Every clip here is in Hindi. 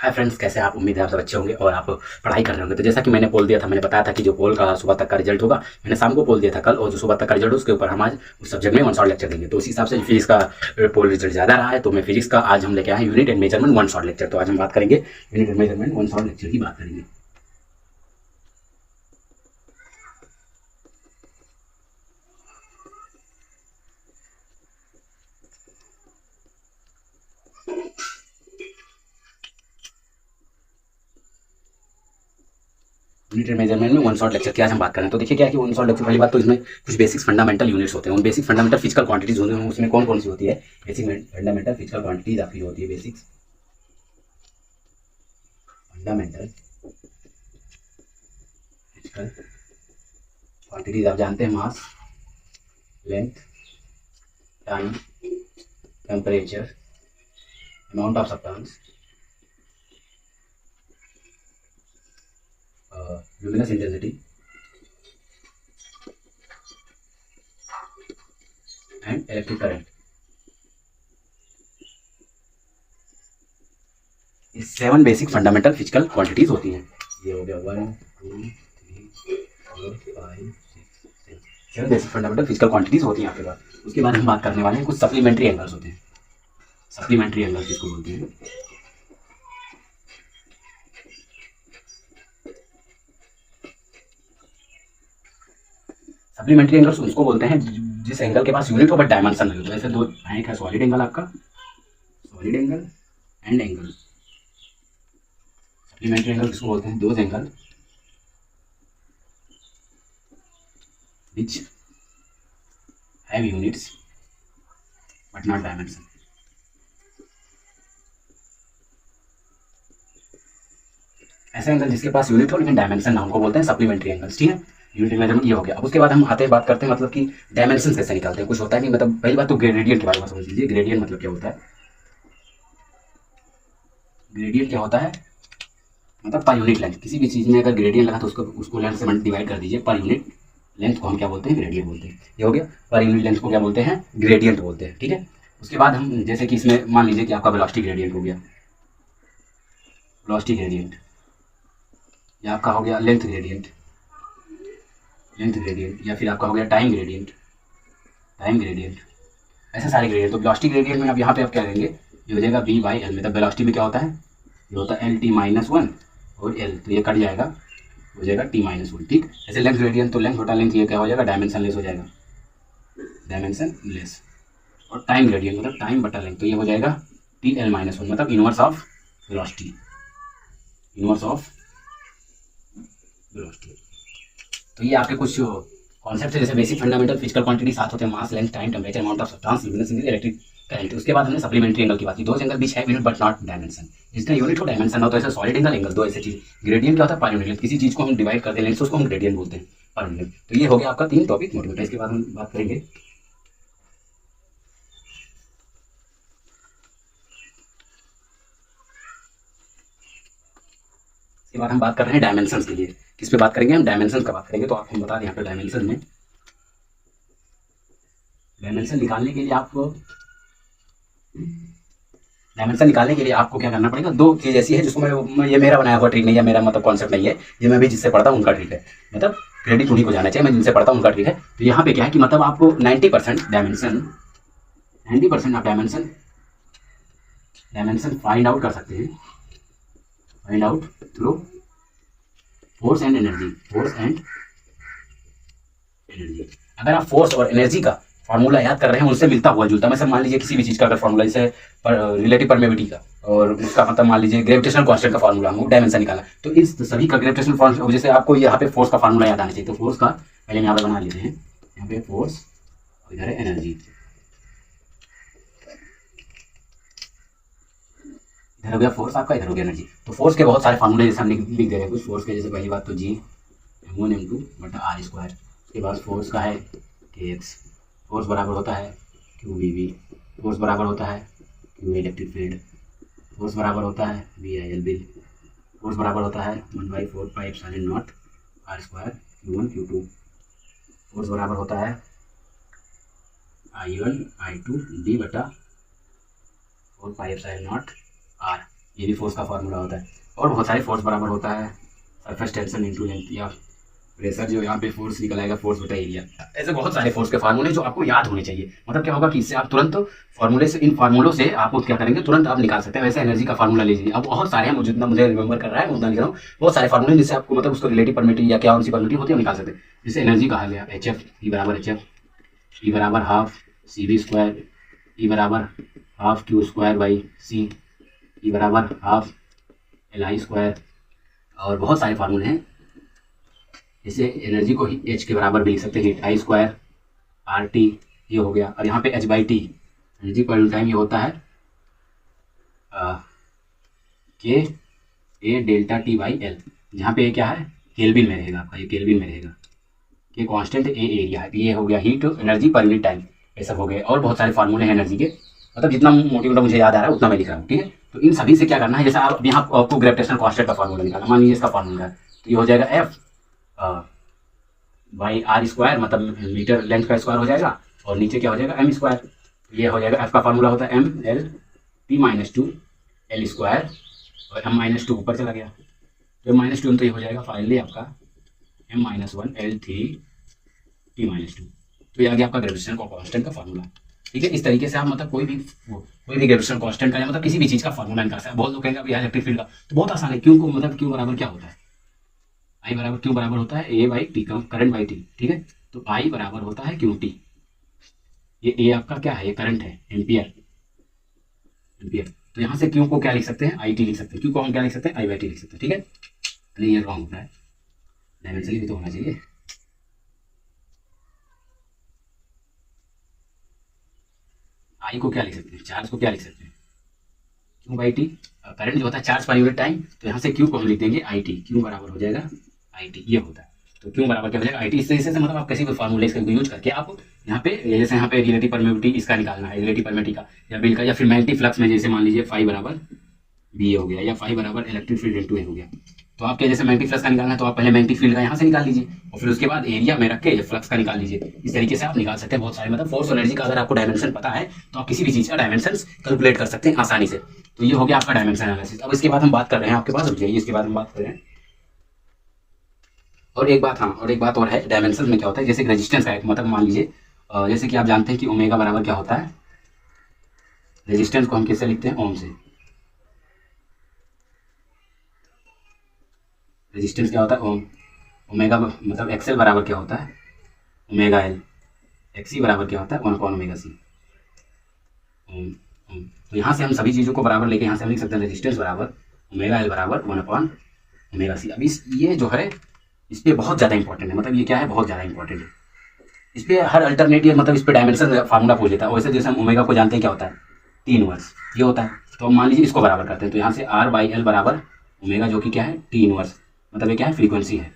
हाय फ्रेंड्स, कैसे हैं आप? उम्मीद है आप सब अच्छे होंगे और आप पढ़ाई कर रहे होंगे। तो जैसा कि मैंने पोल दिया था, मैंने बताया था कि जो पोल का सुबह तक का रिजल्ट होगा, मैंने शाम को पोल दिया था कल, और जो सुबह तक का रिजल्ट उसके ऊपर हम आज उस सब्जेक्ट में वन शॉट लेक्चर देंगे। तो उस हिसाब से फिजिक्स का पोल रिजल्ट ज़्यादा रहा है, तो मैं फिजिक्स का आज हम लेके आए unit and measurement one shot lecture. तो आज हम बात करेंगे unit and measurement one shot lecture की बात करेंगे। यूनिट एंड मेजरमेंट में वन शॉट लेक्चर की आज हम बात करें। तो देखिए क्या है कि वन शॉट लेक्चर पहली बात तो इसमें कुछ बेसिक्स फंडामेंटल यूनिट्स होते हैं। उन बेसिक फंडामेंटल फिजिकल क्वांटिटीज होते हैं, उसमें कौन कौन सी होती है? बेसिक फंडामेंटल फिजिकल क्वांटिटीज आपकी होती है। बेसिक्स फंडामेंटल फिजिकल क्वांटिटीज आप जानते हैं, mass, length, time, temperature, amount of substance, luminous intensity and electric current। ये 7 बेसिक फंडामेंटल फिजिकल क्वांटिटीज होती हैं। ये हो गया 1 2 3 4 5 6 7 बेसिक फंडामेंटल फिजिकल क्वांटिटीज होती हैं आपके पास। उसके बाद हम बात करने वाले हैं कुछ सप्लीमेंट्री एंगल्स होते हैं। सप्लीमेंट्री एंगल्स किसको बोलते हैं? सप्लीमेंट्री एंगल्स उसको बोलते हैं जिस एंगल के पास यूनिट हो बट डायमेंशन नहीं हो। जैसे दो एक है सॉलिड एंगल, आपका solid angle and angle. Supplementary angle किसको बोलते हैं? Those angle which have units but not dimension। ऐसे एंगल जिसके पास यूनिट हो लेकिन डायमेंशन ना, उनको बोलते हैं सप्लीमेंट्री एंगल्स। ठीक है, यूनिट मेजरमेंट ये हो गया। अब उसके बाद हम बात करते हैं मतलब कि डायमेंशन कैसे निकालते हैं। कुछ होता है कि मतलब पहली बात तो ग्रेडियंट के बारे में समझ लीजिए। ग्रेडियंट मतलब क्या होता है? ग्रेडियंट क्या होता है? मतलब पर यूनिट लेंथ। किसी भी चीज़ में अगर ग्रेडियंट लगा तो उसको लेंथ से डिवाइड कर दीजिए। पर यूनिट लेंथ को हम क्या बोलते हैं? ग्रेडियंट बोलते हैं। ये हो गया। पर यूनिट लेंथ को क्या बोलते हैं? ग्रेडियंट बोलते हैं। ठीक है, उसके बाद हम जैसे कि इसमें मान लीजिए कि आपका वेलोसिटी ग्रेडियंट हो गया, वेलोसिटी ग्रेडियंट, या आपका हो गया लेंथ ग्रेडियंट, लेंथ ग्रेडियंट, या फिर आपका हो गया टाइम ग्रेडियंट, टाइम ग्रेडियंट। ऐसे सारे ग्रेडियंट। तो वेलोसिटी ग्रेडियंट में अब यहाँ पे आप क्या करेंगे? ये हो जाएगा v बाई एल। मतलब वेलोसिटी में क्या होता है? ये होता है एल टी माइनस वन और एल, तो ये कट जाएगा, हो जाएगा टी माइनस वन। ठीक। ऐसे लेंथ ग्रेडियंट, तो लेंथ बटा लेंथ ये क्या हो जाएगा? डायमेंशन लेस हो जाएगा, डायमेंशन लेस। और टाइम ग्रेडियंट मतलब टाइम बटा लेंथ, तो ये हो जाएगा टी एल माइनस वन, मतलब inverse of velocity, inverse of velocity. तो ये आपके कुछ कॉन्सेप्ट है, जैसे बेसिक फंडामेंटल फिजिकल क्वांटिटी साथ होते हैं, mass, length, time, temperature, amount of substance, luminous intensity, electric current. उसके बाद हमने सप्लीमेंट्री एंगल की बात की। दो एंगल बीच है यूनिट बट नॉट डायमेंशन। जिसका यूनिट हो डायमेंशन हो, तो ऐसे सॉलिड एंगल, एंगल दो ऐसे चीज। ग्रेडियंट क्या होता है? Per unit. किसी चीज को हम डिवाइड करते हैं लेंथ से, उसको हम ग्रेडियंट बोलते हैं, पर यूनिट। तो ये हो गया आपका 3 टॉपिक मोटे मोटे। इसके बाद हम बात करेंगे इसके बाद हम बात कर रहे हैं डायमेंशन के लिए। किस पे बात करेंगे? हम डायमेंशन का बात करेंगे। तो आपको बता दें यहाँ पे डायमेंशन में, डायमेंशन निकालने के लिए आपको क्या करना पड़ेगा? दो चीज ऐसी है जिसको मैं ये मेरा बनाया हुआ ट्रिक नहीं है, मेरा मतलब कॉन्सेप्ट नहीं है, ये मैं भी जिससे पढ़ता हूँ उनका ट्रिक है। मतलब क्रेडिट उन्हीं को जाना चाहिए, मैं जिनसे पढ़ता हूँ उनका ट्रिक है। तो यहाँ पे क्या है कि मतलब आपको 90% डायमेंशन, 90% आप डायमेंशन फाइंड आउट कर सकते हैं, find out through force and energy, force and energy. अगर आप फोर्स और एनर्जी का फार्मूला याद कर रहे हैं, उनसे मिलता हुआ जुलता, मतलब मान लीजिए किसी भी चीज का अगर फार्मूला, जैसे रिलेटिव परमेबिलिटी का, और उसका मतलब मान लीजिए ग्रेविटेशनल कांस्टेंट का फार्मूला, हम डायमेंशन निकाला, तो इस सभी का ग्रेविटेशनल फार्मूला, जैसे आपको यहाँ पे फोर्स का फार्मूला याद आना चाहिए। तो फोर्स का पहले यहाँ पे बना लेते हैं, यहाँ पे फोर्स, इधर है एनर्जी, इधर हो गया फोर्स आपका, इधर हो गया एनर्जी। तो फोर्स के बहुत सारे फार्मूले जैसे हम लिख दे रहे हैं कुछ फोर्स के। जैसे पहली बात तो जी m1 m2 बटा आर स्क्वायर। उसके बाद फोर्स का है kx, फोर्स बराबर होता है क्यू वी वी, फोर्स बराबर होता है क्यू इलेक्ट्रिक फील्ड, फोर्स बराबर होता है V I L bill, force बराबर होता है 1/4 pi epsilon naught r square Q1 Q2, force बराबर होता है I1 I2 डी बटा 4 पाई एप्सिलॉन नॉट आर। ये भी फोर्स का फार्मूला होता है। और बहुत सारे फोर्स बराबर होता है सरफेस टेंशन इंटू लेंथ, या प्रेशर जो यहाँ पे फोर्स निकल आएगा फोर्स बटा एरिया। ऐसे बहुत सारे फोर्स के फार्मूले जो आपको याद होने चाहिए। मतलब क्या होगा कि इससे आप तुरंत फार्मूले से, इन फार्मूलों से आप क्या करेंगे, तुरंत आप निकाल सकते हैं। वैसे एनर्जी का फार्मूला लीजिए, अब बहुत सारे हैं, जितना मुझे रिमेंबर कर रहा है उतना लिख रहा हूँ। बहुत सारे फार्मूले जिससे आपको मतलब उसको रिलेटिव परमिटिव या क्या उनसी परमिटिव होती है निकाल सकते हैं। जैसे एनर्जी कहा गया एच एफ ई बराबर एच एफ ई बराबर हाफ सी वी स्क्वायर ई बराबर हाफ क्यू स्क्वायर बाई सी ई बराबर हाफ एल आई स्क्वायर। और बहुत सारे फार्मूले हैं। जैसे एनर्जी को एच के बराबर भी लिख सकते हैं, हीट आई स्क्वायर आर टी, ये हो गया। और यहाँ पे एच बाई टी एनर्जी पर टाइम ये होता है के ए डेल्टा टी बाई एल। यहाँ पे क्या है, केल्विन में रहेगा आपका, ये केल्विन में रहेगा। ये कांस्टेंट ए एरिया है। ये हो गया heat energy per unit time, ये सब हो गए। और बहुत सारे फार्मूले हैं एनर्जी के, मतलब जितना मोटी मोटा मुझे याद आ रहा है उतना मैं लिख रहा हूँ, ठीक है। तो इन सभी से क्या करना है, जैसे आप यहाँ आपको ग्रेविटेशनल कांस्टेंट का फार्मूला निकालना, मान लीजिए इसका फार्मूला है, तो ये हो जाएगा एफ बाई आर स्क्वायर, मतलब मीटर लेंथ का स्क्वायर हो जाएगा, और नीचे क्या हो जाएगा एम स्क्वायर। ये हो जाएगा, एफ का फार्मूला होता है M L T minus two L square, और एम माइनस टू ऊपर चला गया, तो एम माइनस टू, तो ये हो जाएगा फाइनली आपका M minus one L three T minus two. तो ये आ गया आपका ग्रेविटेशनल कांस्टेंट का फार्मूला, ठीक है। इस तरीके से आप मतलब कोई भी ग्रेविटेशनल कांस्टेंट का, मतलब किसी भी चीज़ का फार्मूला निकाल सकते हैं। बहुत लोग कहेंगे अब इलेक्ट्रिक फील्ड का तो बहुत आसान है, क्यों को मतलब क्यों बराबर क्या होता है, आई बराबर क्यों बराबर होता है a by t, current by t, ठीक है। तो आई बराबर होता है क्यू टी। ये ए आपका क्या है, ये करंट है, एम्पियर, एम्पियर। तो यहाँ से क्यू को क्या लिख सकते हैं, आई टी लिख सकते हैं, क्यू को हम क्या लिख सकते हैं, आई बाई टी लिख सकते हैं, ठीक है। नहीं, ये रॉन्ग होता है, डायमेंशन भी तो होना चाहिए। आई को क्या लिख सकते हैं, चार्ज को क्या लिख सकते हैं, क्यू बाई टी। करंट जो होता है चार्ज पर यूनिट टाइम, तो यहाँ से क्यू को हम लिख देंगे आई टी, क्यू बराबर हो जाएगा आई टी, ये होता है। तो क्यू बराबर क्या हो जाएगा आई टी। इस तरीके से मतलब आप किसी भी फार्मूले इसका यूज करके आप यहाँ पे, जैसे यहाँ पे रिलेटिव परमिटिविटी इसका निकालना है, रिलेटिव परमिटिविटी का या बिल का, या फिर मैग्नेटिक फ्लक्स में जैसे मान लीजिए फाई बराबर बी ए हो गया, या फाई बराबर इलेक्ट्रिक फील्ड इनटू ए हो गया। तो आपके जैसे मैग्नेटिक फ्लक्स का निकालना है, तो आप पहले मैग्नेटिक फील्ड का यहाँ से निकाल लीजिए, और फिर उसके बाद एरिया में रख के फ्लक्स का निकाल लीजिए। इस तरीके से आप निकाल सकते हैं बहुत सारे, मतलब फोर्स और एनर्जी का अगर आपको डायमेंशन पता है तो आप किसी भी चीज़ का डायमेंशन कैलकुलेट कर सकते हैं आसानी से। तो ये हो गया आपका डायमेंशन एनालिसिस। अब इसके बाद हम बात कर रहे हैं, आपके पास रुक जाइए, इसके बाद हम बात कर रहे हैं और एक बात, हाँ और एक बात और है, डायमेंशन में क्या होता है, जैसे रेजिस्टेंस का एक मतलब मान लीजिए, जैसे कि आप जानते हैं कि ओमेगा बराबर क्या होता है, रेजिस्टेंस को हम किससे लिखते हैं, ओम से। रेजिस्टेंस क्या होता है, ओम। ओमेगा मतलब एक्सएल बराबर क्या होता है, ओमेगा एल। एक्सी बराबर क्या होता है, 1 ओमेगा सी। ओम ओम। तो यहाँ से हम सभी चीज़ों को बराबर लेके यहाँ से हम लिख सकते हैं रेजिस्टेंस बराबर ओमेगा एल बराबर 1 ओमेगा सी। अब ये जो है इस पर बहुत ज़्यादा इंपॉर्टेंट है, मतलब ये क्या है, बहुत ज़्यादा इंपॉर्टेंट है। इस पर हर अल्टरनेटिव मतलब इस पर डायमेंशन फार्मूला पूछ लेता है। वैसे जैसे हम ओमेगा को जानते हैं क्या होता है, 3 ये होता है। तो मान लीजिए इसको बराबर करते हैं, तो यहाँ से आर बाई एल बराबर ओमेगा, जो कि क्या है, T−1, मतलब ये क्या है, फ्रीक्वेंसी है,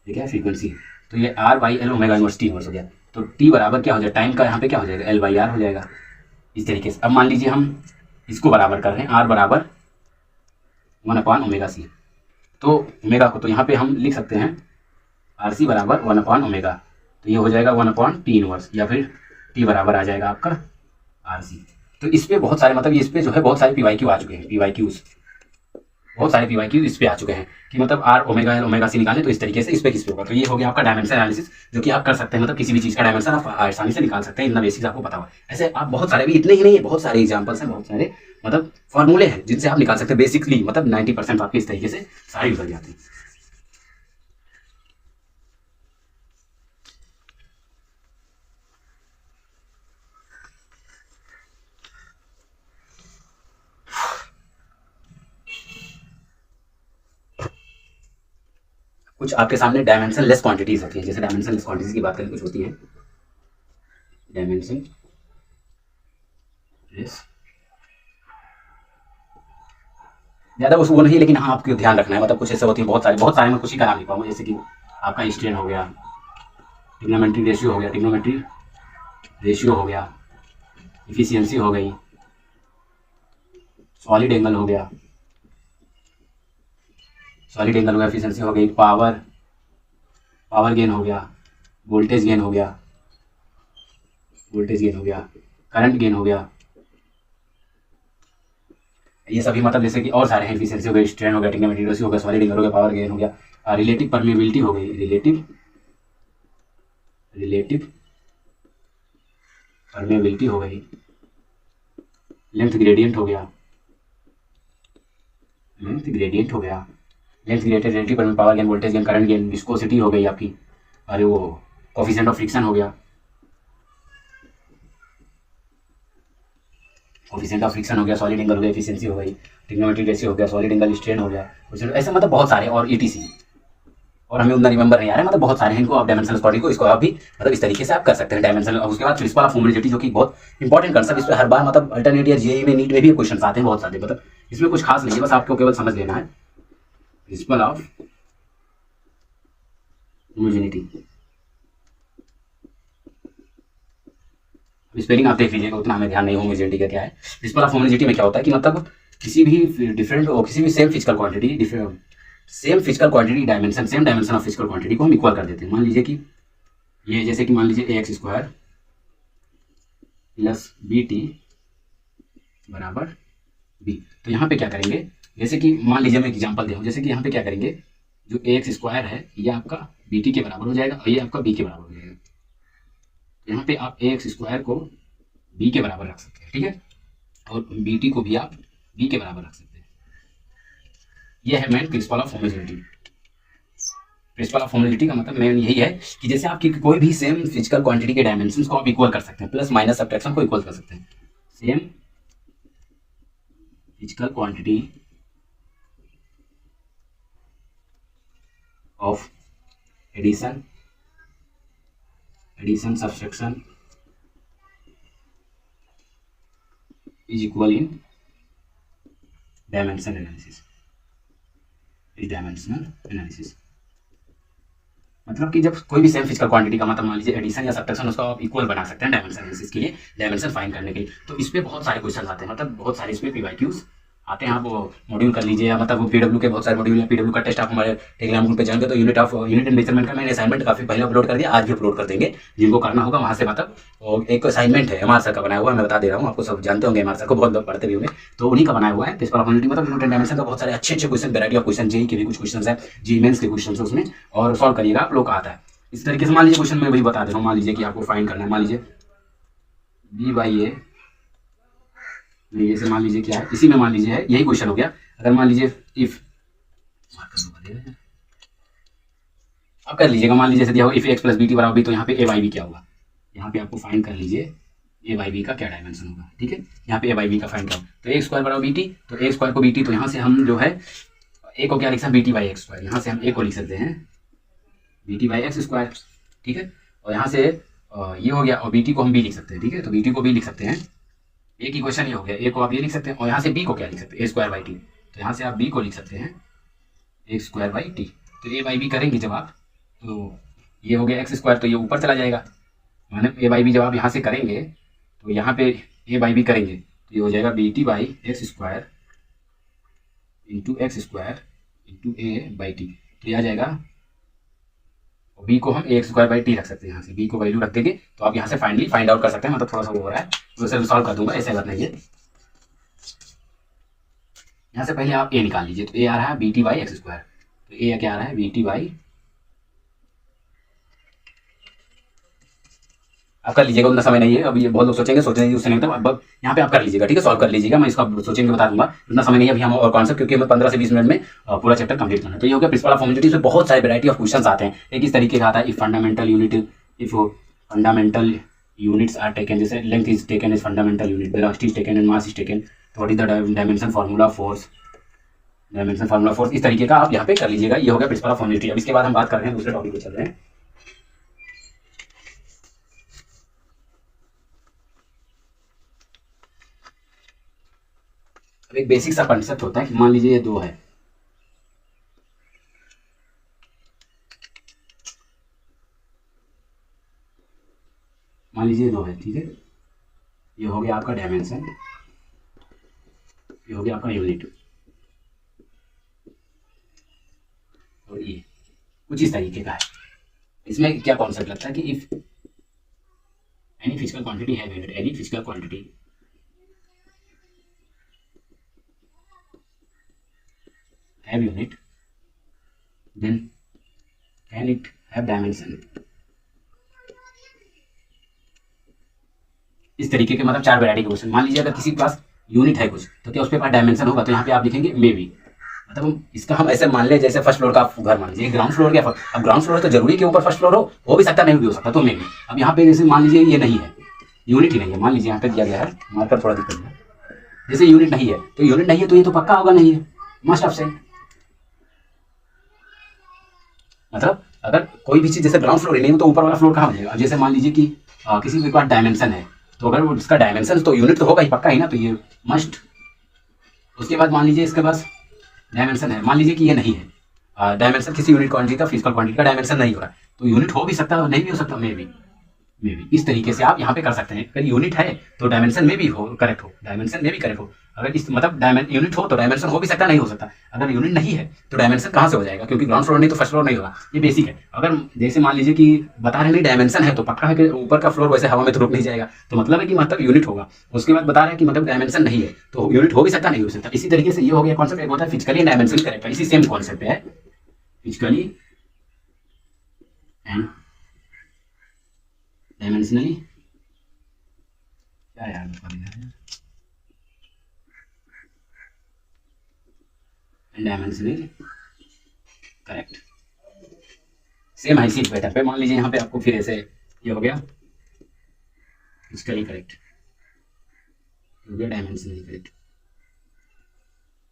ये क्या है, फ्रीक्वेंसी है। तो ये R by L omega inverse T−1 हो गया। तो टी बराबर क्या हो जाएगा, टाइम का यहाँ पे क्या हो जाएगा, एल बाई आर हो जाएगा। इस तरीके से अब मान लीजिए हम इसको बराबर कर रहे हैं, आर बराबर 1 ओमेगा सी। तो ओमेगा को तो यहाँ पे हम लिख सकते हैं आर सी बराबर 1 ओमेगा, तो ये हो जाएगा 1/T−1, या फिर टी बराबर आ जाएगा आपका आर सी। तो इस पे बहुत सारे मतलब इस पे जो है बहुत सारे पी आ चुके हैं, बहुत सारे पी इस पे आ चुके हैं कि मतलब R omega L omega C निकालें तो इस तरीके से इस पे किस पे होगा। तो ये हो गया आपका डायमेंशन एनालिसिस, जो कि आप कर सकते हैं, मतलब किसी भी चीज़ का डायमेंशन आप आसानी से निकाल सकते हैं, इतना बेसिक्स आपको पता हुआ। ऐसे आप बहुत सारे भी, इतने ही नहीं है, बहुत सारे एग्जाम्पल्स हैं, बहुत सारे मतलब फॉर्मूले हैं जिनसे आप निकाल सकते हैं बेसिकली, मतलब 90% आपके इस तरीके से सारे निकल जाते हैं। कुछ आपके सामने डायमेंशन लेस क्वांटिटीज होती है, जैसे डायमेंशन लेस क्वांटिटीज की बात करें, कुछ होती है डायमेंशन लेस, ज़्यादा उस वो नहीं, लेकिन हाँ आपको ध्यान रखना है, मतलब कुछ ऐसे होती है, बहुत सारे मैं कुछ ही का नाम लिख पाऊंगा, जैसे कि आपका स्ट्रेन हो गया, ट्रिग्नोमेट्री रेशियो हो गया, इफिशियंसी हो गई, सॉलिड एंगल हो गया, एफिशिएंसी हो गई, पावर गेन हो गया, वोल्टेज गेन हो गया, करंट गेन हो गया, ये सभी मतलब जैसे कि और सारे हैं, एफिशिएंसी हो गई, स्ट्रेन हो गया, टिग्नोमेट्री रेशियो हो गया, सॉलिड एंगल हो गया, पावर गेन हो गया, रिलेटिव परमेबिलिटी हो गई, रिलेटिव परमेबिलिटी हो गई, लेंथ ग्रेडियंट हो गया, लेंथ ग्रेडियंट रिलेटिव पर power gain, voltage gain, current gain, viscosity हो गई आपकी, अरे वो कोफिशिएंट ऑफ फ्रिक्शन हो गया, कोफिशिएंट ऑफ फ्रिक्शन हो गया, सॉलिड एंगल हो गया, एफिशिएंसी हो गई, ट्रिग्नोमेट्रिक रेशियो हो गया, सॉलिड एंगल स्ट्रेन हो गया, ऐसे मतलब बहुत सारे और ईटीसी, और हमें उतना रिमेंबर नहीं आ रहा है, मतलब बहुत सारे हैं, इनको आप डायमेंशनल स्क्वायर को इसको आप भी मतलब इस तरीके से आप कर सकते हैं डायमेंशनल। और उसके बाद प्रिंसिपल ऑफ होमोजेनिटी जो कि बहुत इंपॉर्टेंट कंसेप्ट, इस पर हर बार मतलब अल्टरनेट या जेईई में, नीट में भी क्वेश्चन आते हैं बहुत सारे, मतलब इसमें कुछ खास नहीं है, बस आपको केवल समझ लेना है प्रिंसिपल ऑफ होमोजेनिटी। स्पेलिंग आप देख लीजिएगा, उतना हमें ध्यान नहीं होमोजेनिटी का क्या है। प्रिंसिपल ऑफ होमोजेनिटी में क्या होता है कि मतलब किसी भी डिफरेंट और किसी भी same physical quantity dimension, same dimension of physical quantity को हम इक्वल कर देते हैं। मान लीजिए कि ये जैसे कि मान लीजिए ax स्क्वायर प्लस bt बराबर b, तो यहाँ पे क्या करेंगे, जैसे कि मान लीजिए मैं एग्जांपल दे रहा हूँ, जैसे कि यहाँ पे क्या करेंगे, जो ax स्क्वायर है ये आपका bt के बराबर हो जाएगा और ये आपका b के बराबर हो जाएगा। यहाँ पे आप ax स्क्वायर को b के बराबर रख सकते हैं, ठीक है, और bt को भी आप b के बराबर रख सकते हैं। यह है main principle of homogeneity. Principle of homogeneity का मतलब मेन यही है कि जैसे आपकी कोई भी सेम फिजिकल क्वांटिटी के डायमेंशंस को आप इक्वल कर सकते हैं, प्लस माइनस सब्ट्रैक्शन को इक्वल कर सकते हैं। Same physical quantity of addition subtraction is equal in dimensional analysis. मतलब कि जब कोई भी सेम फिजिकल क्वांटिटी का मतलब मान लीजिए एडिशन या सब्ट्रैक्शन, उसको आप इक्वल बना सकते हैं डायमेंशन एनालिसिस के लिए, डायमेंशन फाइंड करने के लिए। तो इस पे बहुत सारे क्वेश्चन आते हैं, मतलब बहुत सारे इस पे पीवाईक्यूज आते हैं। आप वो मॉड्यूल कर लीजिए, या मतलब वो पीडब्ल्यू के बहुत सारे मॉड्यूल, या पीडब्ल्यू का टेस्ट आप हमारे टेलीग्राम ग्रुप पे जाएंगे तो यूनिट एंड मेजरमेंट का मैंने असाइनमेंट काफी पहले अपलोड कर दिया, आज भी अपलोड कर देंगे, जिनको करना होगा वहाँ से। मतलब एक असाइनमेंट है एमआर सर का बनाया हुआ, मैं बता दे रहा हूँ, आपको सब जानते होंगे एमआर सर को, बहुत लोग पढ़ते भी होंगे, तो उन्हीं का बनाया हुआ है प्रिंसिपल ऑफ होमोजेनिटी। मतलब यूनिट एंड डायमेंशन का बहुत सारे अच्छे question, variety of question, JEE के भी कुछ क्वेश्चन है, जेईई मेंस के क्वेश्चन है उसमें, और सॉल्व करिएगा आप लोग का आता है इस तरीके से। मान लीजिए क्वेश्चन मैं वही बता दे रहा हूँ, मान लीजिए कि आपको फाइंड करना है, मान लीजिए बी बाई ए, जैसे मान लीजिए क्या है, इसी में मान लीजिए है, यही क्वेश्चन हो गया। अगर मान लीजिए इफ आप कर लीजिएगा, मान लीजिए दिया हो if x plus B T बराबर बी, तो यहाँ पे ए बाई बी क्या होगा, यहाँ पे आपको फाइंड कर लीजिए ए बाई बी का क्या डायमेंशन होगा, ठीक है, यहाँ पे ए बाई बी का फाइंड करो, तो ए स्क्वायर बराबर बी टी, तो ए स्क्वायर को बी टी, तो यहाँ से हम जो है ए को क्या लिख सकते हैं, B T by x square, यहाँ से हम ए को लिख सकते हैं B T by x square, ठीक है, और यहाँ से ये हो गया, और बी टी को हम बी लिख सकते हैं, ठीक है, तो बी टी को बी लिख सकते हैं, एक इक्वेशन ये हो गया, ए को आप ये लिख सकते हैं, और यहाँ से बी को क्या लिख सकते हैं, ए स्क्वायर बाई टी, तो यहाँ से आप बी को लिख सकते हैं ए स्क्वायर बाई टी, तो ए बाई बी करेंगे जब आप, तो ये हो गया एक्स स्क्वायर, तो ये ऊपर चला जाएगा, माने ए बाई बी जब आप यहाँ से करेंगे तो यहाँ पे ए बाई बी करेंगे तो ये हो जाएगा B T by x square into A by T, तो ये आ जाएगा, और बी को हम ए स्क्वायर बाई टी रख सकते हैं, यहाँ से बी को वैल्यू रख देंगे, तो आप यहाँ से फाइनली फाइंड आउट कर सकते हैं। मतलब थोड़ा सा वो हो रहा है, तो इसे सॉल्व कर दूंगा, ऐसे बात नहीं है। यहाँ से पहले आप ए निकाल लीजिए, तो ए आ रहा है B T by x square, तो ए क्या आ रहा है बी टी बाई, आप कर लीजिएगा, उतना समय नहीं है अभी, बहुत लोग सोचेंगे उससे नहीं होता, अब यहाँ पे आप कर लीजिएगा, ठीक है, सॉल्व कर लीजिएगा, मैं इसका सोचेंगे बता दूंगा, उतना समय नहीं है अभी हम और कॉन्सेप्ट, क्योंकि हमें 15 से 20 मिनट में पूरा चैप्टर कंप्लीट करना है। तो ये हो गया प्रिंसिपल ऑफ होमोजेनिटी। इसमें बहुत सारे वैरायटी ऑफ क्वेश्चंस आते हैं, एक इस तरीके का आता है, if fundamental units are taken, जैसे length is taken as fundamental unit, velocity is taken and mass is taken, तो what is the dimension formula force, इस तरीके का आप यहाँ पे कर लीजिएगा। ये हो गया प्रिंसिपल ऑफ होमोजेनिटी। अब इसके बाद हम बात कर रहे हैं दूसरे टॉपिक पे चल रहे हैं। अब एक बेसिक सा कंसेप्ट होता है कि मान लीजिए ये दो है, मान लीजिए दो है, ठीक है, ये हो गया आपका डायमेंशन, ये हो गया आपका यूनिट, और ये कुछ इस तरीके का है। इसमें क्या कॉन्सेप्ट लगता है कि if any physical quantity have unit, any physical quantity have unit then can it have dimension. इस तरीके के मतलब 4 वैरायटी के क्वेश्चन। मान लीजिए अगर किसी के पास यूनिट है कुछ, तो क्या उस पर डायमेंशन होगा, तो यहाँ पे आप लिखेंगे मे बी। मतलब इसका हम ऐसे मान ले जैसे फर्स्ट फ्लोर का घर मान लीजिए, ग्राउंड फ्लोर क्या, अब ग्राउंड फ्लोर तो जरूरी के ऊपर फर्स्ट फ्लोर हो भी सकता, नहीं भी हो सकता, तो मे बी। अब यहाँ पे जैसे मान लीजिए ये नहीं है, यूनिट ही नहीं है, मान लीजिए यहाँ पे दिया गया है, मार्कर थोड़ा दिक्कत है, जैसे यूनिट नहीं है, तो यूनिट नहीं है तो ये तो पक्का होगा नहीं है, मस्ट ऑप्शन। मतलब अगर कोई भी चीज जैसे ग्राउंड फ्लोर ही नहीं हो तो ऊपर वाला फ्लोर कहाँ बनेगा। जैसे मान लीजिए कि किसी के पास डायमेंशन है, तो अगर वो इसका डायमेंशन तो यूनिट तो होगा ही पक्का ही ना, तो ये मस्ट। उसके बाद मान लीजिए इसके पास डायमेंशन है, मान लीजिए कि ये नहीं है, डायमेंशन किसी यूनिट क्वांटिटी का, फिजिकल क्वांटिटी का डायमेंशन नहीं हो रहा, तो यूनिट हो भी सकता है और नहीं भी हो सकता, मे बी। इस तरीके से आप यहाँ पे कर सकते हैं। अगर यूनिट है तो डायमेंशन में भी हो करेक्ट हो, डायमेंशन में भी करेक्ट हो। अगर इस मतलब यूनिट हो तो डायमेंशन हो भी सकता, नहीं हो सकता। अगर यूनिट नहीं है तो डायमेंशन कहाँ से हो जाएगा, क्योंकि ग्राउंड फ्लोर नहीं तो फर्स्ट फ्लोर नहीं होगा, ये बेसिक है। अगर जैसे मान लीजिए कि बता रहे नहीं डायमेंशन है, तो पक्का है कि ऊपर का फ्लोर वैसे हवा में तो रुक नहीं जाएगा, तो मतलब है कि मतलब यूनिट होगा। उसके बाद बता रहे हैं कि मतलब डायमेंशन नहीं है, तो यूनिट हो भी सकता, नहीं हो सकता। इसी तरीके से ये हो गया कॉन्सेप्ट। एक होता है फिजिकली डायमेंशन करेक्ट, इसी सेम कॉन्सेप्ट है, फिजिकली एंड डायमेंशनली। क्या यार डायमेंशनली करेक्ट, सेम है इसी पैटर्न पे। मान लीजिए यहाँ पे आपको फिर ऐसे ये हो गया फिजिकली करेक्ट, हो गया डायमेंशनली करेक्ट,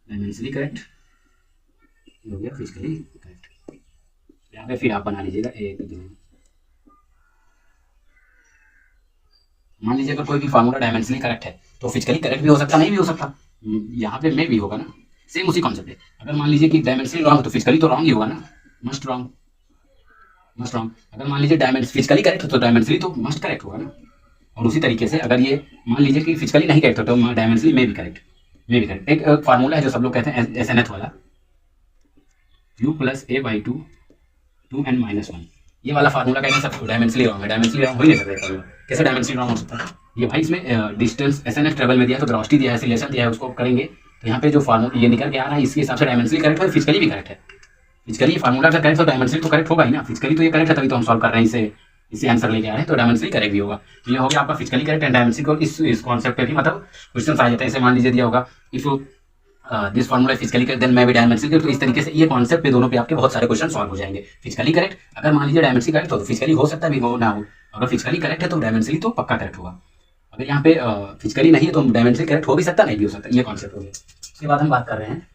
डायमेंशनली करेक्ट, हो गया फिजिकली करेक्ट। यहाँ पे फिर आप बना लीजिएगा 1 2। मान लीजिए अगर कोई भी फार्मूला डायमेंशनली करेक्ट है तो फिजिकली करेक्ट भी हो सकता, नहीं भी हो सकता, यहाँ पे में भी होगा ना, सेम उसी कॉन्सेप्ट है। अगर मान लीजिए कि डायमेंशनली रॉन्ग तो फिजिकली तो रॉन्ग ही होगा ना, मस्ट रॉन्ग, मस्ट रॉन्ग। अगर मान लीजिए डायमेंशन फिजिकली करेक्ट हो तो डायमेंशनली तो मस्ट करेक्ट होगा ना। और उसी तरीके से अगर ये मान लीजिए कि फिजिकली नहीं करेक्ट हो तो डायमेंशनली में भी करेक्ट, में भी करेक्ट। एक फार्मूला है जो सब लोग कहते हैं SNF वाला, u + a/2 2n-1, ये वाला फार्मूला कहते हैं सब डायमेंशनली रॉन्ग है, डायमेंशनली रॉन्ग हो ही नहीं सकता फार्मूला। कैसे डायमेंशनली रॉन्ग हो सकता है ये भाई, इसमें डिस्टेंस SNF ट्रेवल में दिया है, तो वेलोसिटी दिया है, एक्सीलरेशन दिया है, उसको करेंगे तो यहाँ पे जो फार्मूला ये निकल के आ रहा है इसके हिसाब से डायमेंशनली करेक्ट है, फिजिकली भी करेक्ट है। फिजिकली फार्मूला अगर करेक्ट हो तो डायमेंशनली तो करेक्ट होगा ही ना, फिजिकली तो ये करेक्ट है तभी तो हम सॉल्व कर रहे हैं इसे आंसर लेके आ रहे हैं, तो डायमेंशनली करेक्ट भी होगा। तो ये हो गया आपका फिजिकली करेक्ट एंड डायमेंशनली को इस कॉन्सेप्ट पे भी मतलब क्वेश्चन आ जाता है। जैसे मान लीजिए दिया होगा if this formula physically correct then मैं भी डायमेंशनली करेक्ट, तो इस तरीके से ये कॉन्सेप्ट पे दोनों पे आपके बहुत सारे क्वेश्चन सॉल्व हो जाएंगे। फिजिकली करेक्ट अगर मान लीजिए डायमेंशनली करेक्ट हो तो फिजिकली हो सकता है भी हो ना हो, अगर फिजिकली करेक्ट है तो डायमेंशनली तो पक्का करेक्ट होगा। अगर यहाँ पे फिजिकली नहीं है तो डायमेंशनली करेक्ट हो भी सकता, नहीं भी हो सकता, ये कॉन्सेप्ट हो गया। उसके बाद हम बात कर रहे हैं,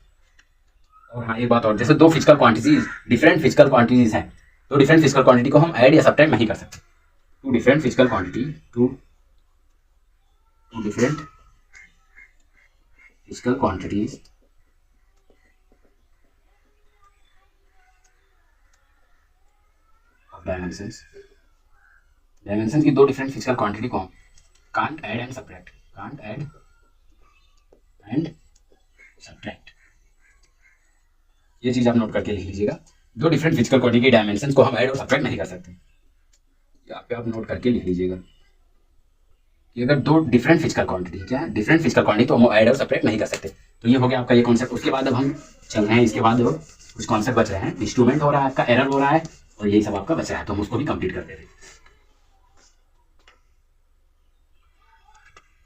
और हाँ एक बात और, जैसे दो physical quantities different physical quantities हैं, तो डिफरेंट फिजिकल क्वांटिटी को हम ऐड या सब्ट्रैक्ट नहीं कर सकते। Two different physical quantity, two different physical quantities of dimensions, dimensions की दो डिफरेंट फिजिकल क्वांटिटी को हम can't add and subtract, can't add and subtract, ये चीज आप नोट करके लिख लीजिएगा। दो डिफरेंट फिजिकल क्वांटिटी के डायमेंशंस को हम ऐड और सब्ट्रैक्ट नहीं कर सकते, यहाँ पे आप नोट करके लिख लीजिएगा कि अगर दो डिफरेंट फिजिकल क्वांटिटी, क्या है डिफरेंट फिजिकल क्वांटिटी, तो हम ऐड और सब्ट्रैक्ट नहीं कर सकते। तो ये हो गया आपका ये कॉन्सेप्ट। उसके बाद अब हम चल रहे हैं, इसके बाद कुछ कॉन्सेप्ट बच रहे हैं, इंस्ट्रूमेंट हो रहा है आपका, एरर हो रहा है, और यही सब आपका बच रहा है, तो हम उसको भी कंप्लीट कर दे रहे हैं।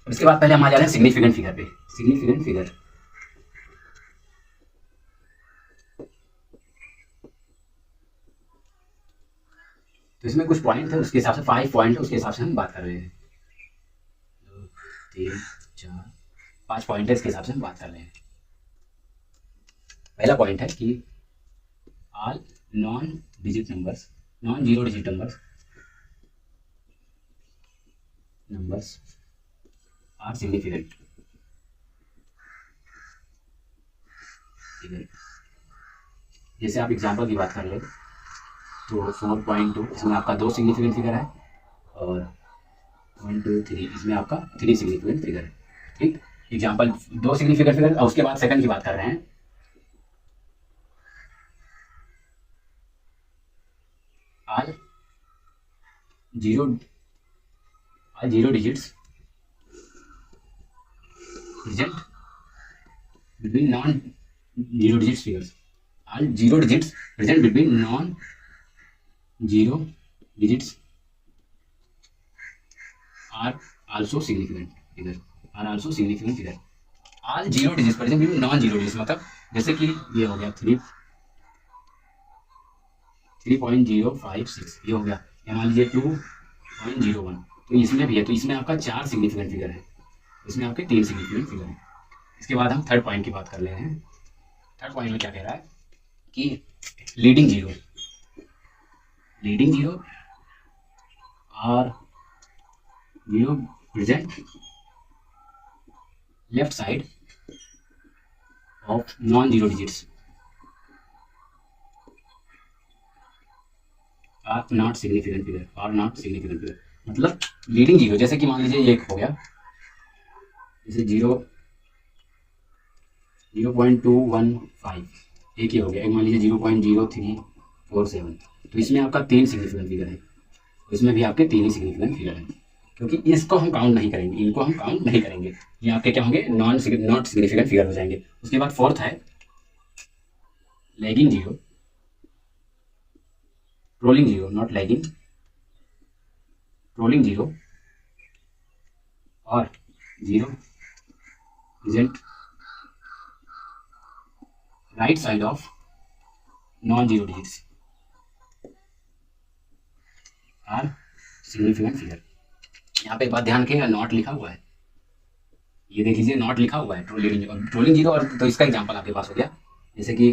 इसके बाद पहले हम आ जा रहे हैं सिग्निफिकेंट फिगर पे, सिग्निफिकेंट फिगर। तो इसमें कुछ पॉइंट है, उसके हिसाब से 5 पॉइंट है, उसके हिसाब से हम बात कर रहे हैं। 2 3 4 5 पॉइंट है, इसके हिसाब से हम बात कर रहे हैं। पहला पॉइंट है कि all non digit numbers, non zero digit numbers are significant. जैसे आप एग्जाम्पल की बात कर ले तो 4.2 इसमें आपका 2 सिग्निफिकेंट फिगर है, और 1 2 3 इसमें आपका 3 सिग्निफिकेंट फिगर है। ठीक, एग्जाम्पल 2 सिग्निफिकेंट फिगर। और उसके बाद सेकंड की बात कर रहे हैं, all zero digits present between non zero digits figures. All zero digits present between non zero digits are also significant figure, are also significant figure. All zero digits present between non zero digits मतलब जैसे कि ये हो गया 3.056 ये हो गया, या मान लीजिए 2.01, तो इसमें भी है, तो इसमें आपका 4 सिग्निफिकेंट फिगर है, इसमें आपके 3 सिग्निफिकेंट फिगर है। इसके बाद हम थर्ड पॉइंट की बात कर ले रहे हैं। थर्ड पॉइंट में क्या कह रहा है कि लीडिंग जीरो और zero present left side of non zero digits are not significant figure, are not significant figure मतलब लीडिंग जीरो, जैसे कि मान लीजिए ये एक हो गया, जैसे 0.215 एक ही हो गया, एक मान लीजिए 0.0347, तो इसमें आपका 3 सिग्निफिकेंट फिगर है, इसमें भी आपके 3 ही सिग्निफिकेंट फिगर है, क्योंकि इसको हम काउंट नहीं करेंगे, इनको हम काउंट नहीं करेंगे, ये आपके क्या होंगे, नॉट सिग्निफिकेंट फिगर हो जाएंगे। उसके बाद फोर्थ है lagging zero, trailing zero, not lagging, trailing zero और zero present right side of non zero digits are significant figure. यहाँ पे एक बात ध्यान रखिएगा, नॉट लिखा हुआ है, ये देख लीजिए नॉट लिखा हुआ है, ट्रोलिंग जीरो और तो इसका एग्जांपल आपके पास हो गया, जैसे कि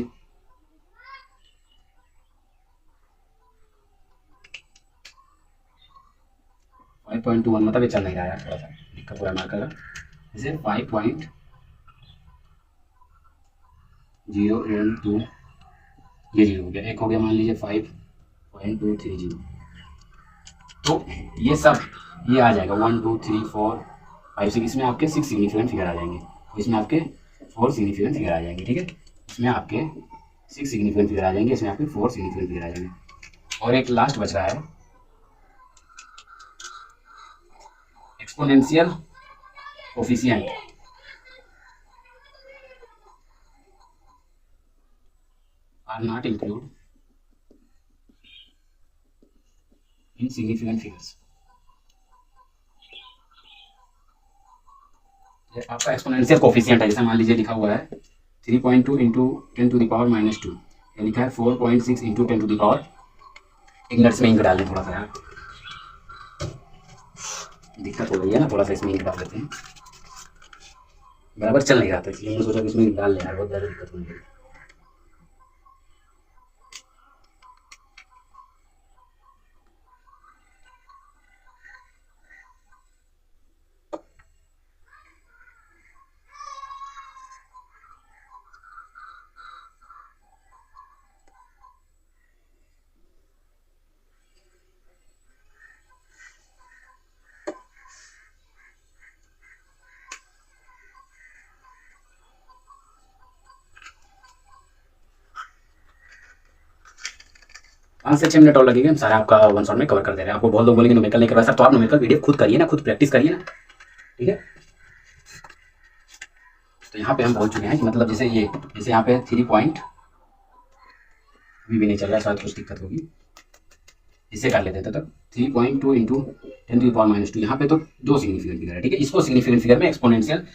5.21 मतलब ये चल नहीं रहा है, थोड़ा सा दिक्कत हो रहा है मार्कर का, जैसे 5.012 ये जीरो हो गया, एक हो गया मान लीजिए 5.230, तो ये सब ये आ जाएगा 1 2 3 4 5 6, इसमें आपके 6 सिग्निफिकेंट फिगर आ जाएंगे, इसमें आपके 4 सिग्निफिकेंट फिगर आ जाएंगे, ठीक है, इसमें आपके 6 सिग्निफिकेंट फिगर आ जाएंगे, इसमें आपके 4 सिग्निफिकेंट फिगर आ जाएंगे। और एक लास्ट बच रहा है exponential coefficient, are not include in significant figures. आपका एक्सपोनेंशियल कोफिशिएंट है, जैसे मान लीजिए लिखा हुआ है 3.2 इंटू 10⁻², या लिखा है 4.6 इंटू 10⁻, एक मिनट में इंक डाल दें थोड़ा सा यार, दिक्कत हो रही है ना, थोड़ा सा इसमें इंक डाल देते हैं, बराबर चल नहीं रहा था, इसलिए मैंने सोचा कि इसमें डाल लेना, बहुत ज़्यादा दिक्कत होने लगी। पाँच से 6 मिनट और लगेगा, हम सारा आपका वन शॉट में कवर कर दे रहे हैं। आपको बहुत लोग बोलेंगे न्यूमेरिकल नहीं करवा सर, तो आप न्यूमेरिकल वीडियो खुद करिए ना, खुद प्रैक्टिस करिए ना, ठीक है। तो यहाँ पे हम बोल चुके हैं कि मतलब जैसे ये, जैसे यहाँ पे 3 पॉइंट भी नहीं चल रहा है, शायद कुछ दिक्कत होगी, इसे कर लेते थे तब 3.2 इंटू 10⁻², यहाँ पे तो 2 सिग्निफिकेंट फिगर है, ठीक है, इसको सिग्निफिकेंट फिगर में एक्सपोनेंशियल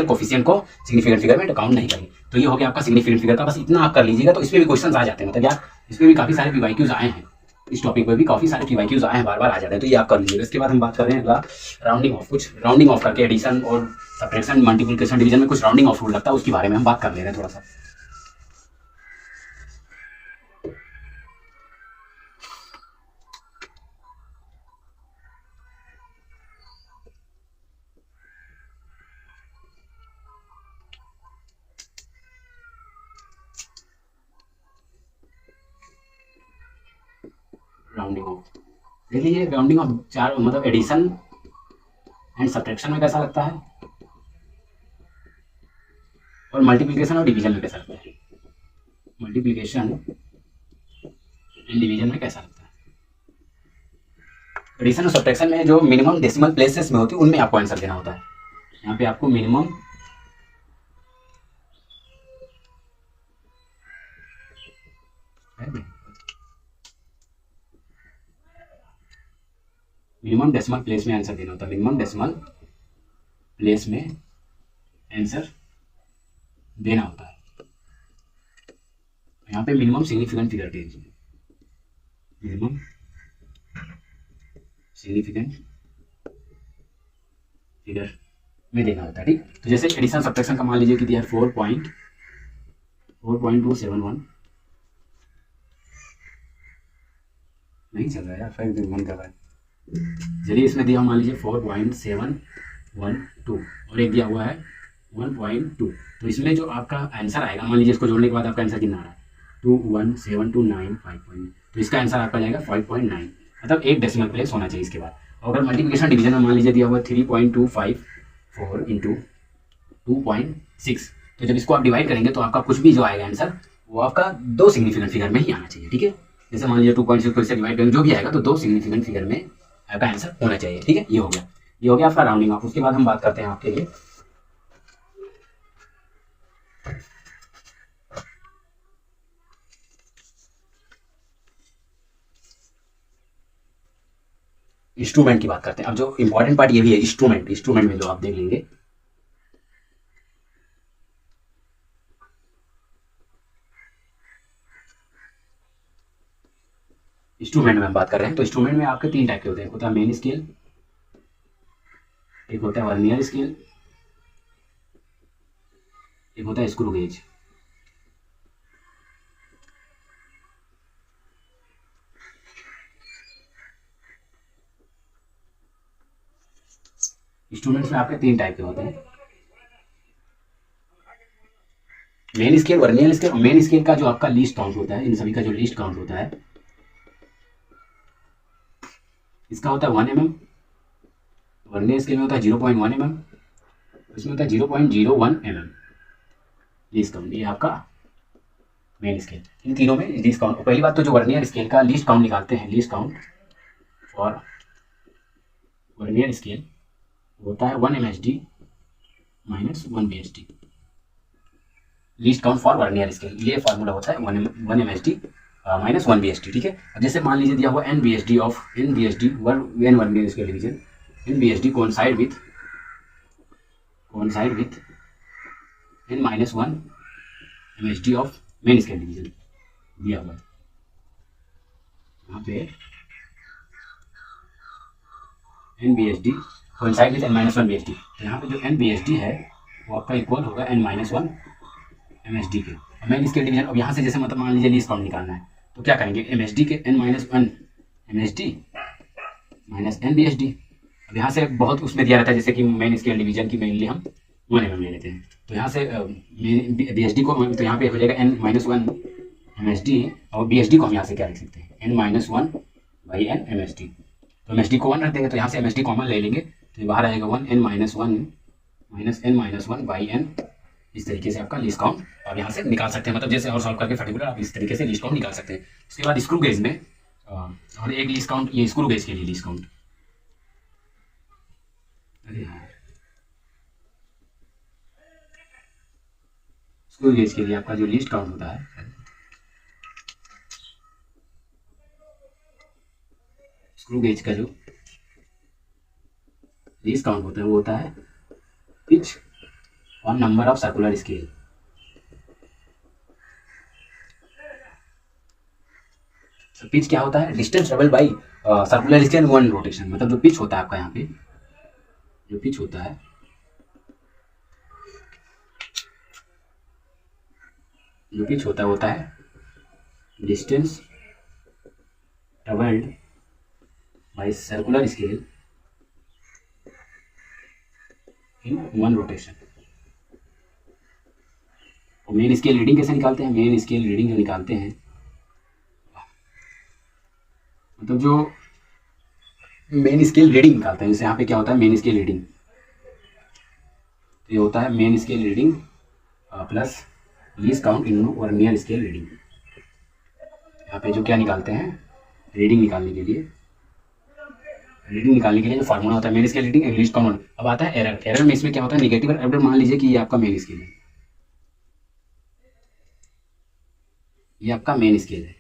कोफिशिएंट को सिग्निफिकेंट फिगर में काउंट नहीं करेंगे, तो ये हो गया आपका सिग्निफिकेंट फिगर का, बस इतना आप कर लीजिएगा, तो इसमें भी क्वेश्चन आ जाते हैं, मतलब यार इसमें भी काफी सारे पीवाईक्यूज आए हैं, इस टॉपिक पर भी काफी सारे पीवाईक्यूज आए हैं, बार बार आ जाते हैं, तो ये आप कर लीजिएगा। इसके बाद हम बात कर रहे हैं अगला राउंडिंग ऑफ, कुछ राउंडिंग ऑफ करके एडिशन और सब्ट्रैक्शन मल्टीप्लिकेशन डिवीजन में कुछ राउंडिंग ऑफ रूल लगता है, उसके बारे में हम बात कर ले रहे हैं थोड़ा सा। राउंडिंग ऑफ देख लीजिए, राउंडिंग ऑफ चार मतलब एडिशन एंड सब्ट्रैक्शन में कैसा लगता है, और मल्टीप्लिकेशन और डिवीजन में कैसा लगता है, मल्टीप्लिकेशन एंड डिवीजन में कैसा लगता है। एडिशन और सब्ट्रैक्शन में जो मिनिमम डेसिमल प्लेसेस में होती है उनमें आपको आंसर देना होता है, यहाँ पे आपको मिनिमम मिनिमम डेसिमल प्लेस में आंसर देना होता है, मिनिमम डेसिमल प्लेस में आंसर देना होता है। यहाँ पे minimum significant figure tens, minimum significant figure में देना होता है, ठीक। तो जैसे एडिशन सब्ट्रैक्शन का मान लीजिए कि दिया है 4.271 नहीं चल रहा है यार, 5 कर रहा है। चलिए इसमें दिया मान लीजिए 4.712 और एक दिया हुआ है 1.2। तो इसमें जो आपका आंसर आएगा, मान लीजिए इसको जोड़ने के बाद आपका आंसर कितना आ रहा है 21729 तो इसका आंसर आपका जाएगा 5.9, मतलब एक डेसिमल प्लेस होना चाहिए इसके बाद। अगर मल्टीप्लिकेशन डिवीजन में मान लीजिए दिया हुआ 3.254 इंटू 2.6, तो जब इसको आप डिवाइड करेंगे तो आपका कुछ भी जो आएगा आंसर वो आपका दो सिग्निफिकेंट फिगर में ही आना चाहिए, ठीक है। जैसे मान लीजिए 2.6 से डिवाइड करेंगे जो भी आएगा तो दो सिग्निफिकेंट फिगर में आपका आंसर होना चाहिए, ठीक है। ये हो गया आपका राउंडिंग ऑफ। उसके बाद हम बात करते हैं आपके लिए इंस्ट्रूमेंट की बात करते हैं। अब जो इंपॉर्टेंट पार्ट ये भी है इंस्ट्रूमेंट में जो आप देख लेंगे, इंस्ट्रूमेंट में हम बात कर रहे हैं। तो इंस्ट्रूमेंट में आपके 3 टाइप के होते हैं, एक होता है मेन स्केल, एक होता है वर्नियर स्केल, एक होता है स्क्रू गेज। इंस्ट्रूमेंट्स में आपके 3 टाइप के होते हैं, main scale, vernier scale. Main scale का जो आपका लीस्ट काउंट होता है, इन सभी का जो लीस्ट काउंट होता है इसका होता है 1 mm, वर्नियर स्केल में होता है 0.1 mm, इसमें होता है 0.01 mm लीस्ट काउंट। ये आपका मेन स्केल। इन तीनों में लीस्ट काउंट, पहली बात तो जो वर्नियर स्केल का लीस्ट काउंट निकालते हैं, least count for vernier scale होता है 1 MSD minus 1 BSD, least count for vernier scale. ये फार्मूला होता है 1 MSD माइनस 1 BSD, ठीक है। अब जैसे मान लीजिए दिया हुआ NBSD of NBSD when vernier scale division NBSD coincide with n-1 MSD of main scale division दिया हुआ है यहाँ पे NBSD coincide with n-1 BSD। तो यहाँ पे जो NBSD है वो आपका इक्वल होगा n-1 MSD के मेन स्केल डिवीजन। अब यहाँ से जैसे मतलब मान लीजिए लीस्ट काउंट निकालना है तो क्या करेंगे, MSD के n-1 MSD माइनस NBSD। अब यहाँ से बहुत उसमें दिया रहता है, जैसे कि मेन स्केल डिवीजन की मेनली हम 1 mm ले लेते हैं, तो यहाँ से BSD को, तो यहाँ पे हो जाएगा n-1 MSD और BSD को हम यहाँ से क्या लिख सकते हैं n-1 बाई n MSD। तो MSD को 1 रख देंगे तो यहाँ से MSD कॉमन ले लेंगे तो बाहर आएगा 1 n-1 minus n-1 by n। इस तरीके से आपका लीस्ट काउंट आप यहाँ से निकाल सकते हैं, मतलब जैसे और सॉल्व करके पर्टिकुलर आप इस तरीके से लीस्ट काउंट निकाल सकते हैं। उसके बाद स्क्रू गेज में और एक लीस्ट काउंट, ये स्क्रू गेज के लिए लीस्ट काउंट, अरे यार स्क्रू गेज के लिए आपका जो लीस्ट काउंट होता है, स्क्रू गेज का जो लीस्ट काउंट होता है वो होता है pitch on number of circular scale. तो पिच क्या होता है, distance travel by circular scale 1 rotation. मतलब जो पिच होता है आपका यहाँ पे, जो पिच होता है होता है distance travelled by circular scale in 1 rotation. Main scale reading कैसे निकालते हैं, मेन स्केल रीडिंग जो निकालते हैं, मतलब जो मेन स्केल रीडिंग निकालते हैं, जैसे यहाँ पे क्या होता है मेन स्केल रीडिंग, तो ये होता है main scale reading plus least count in vernier scale reading. यहाँ पे जो क्या निकालते हैं, रीडिंग निकालने के लिए जो फार्मूला होता है main scale reading least count. अब आता है एरर में, इसमें क्या होता है नेगेटिव एरर। मान लीजिए कि ये आपका मेन स्केल है, ये आपका मेन स्केल है,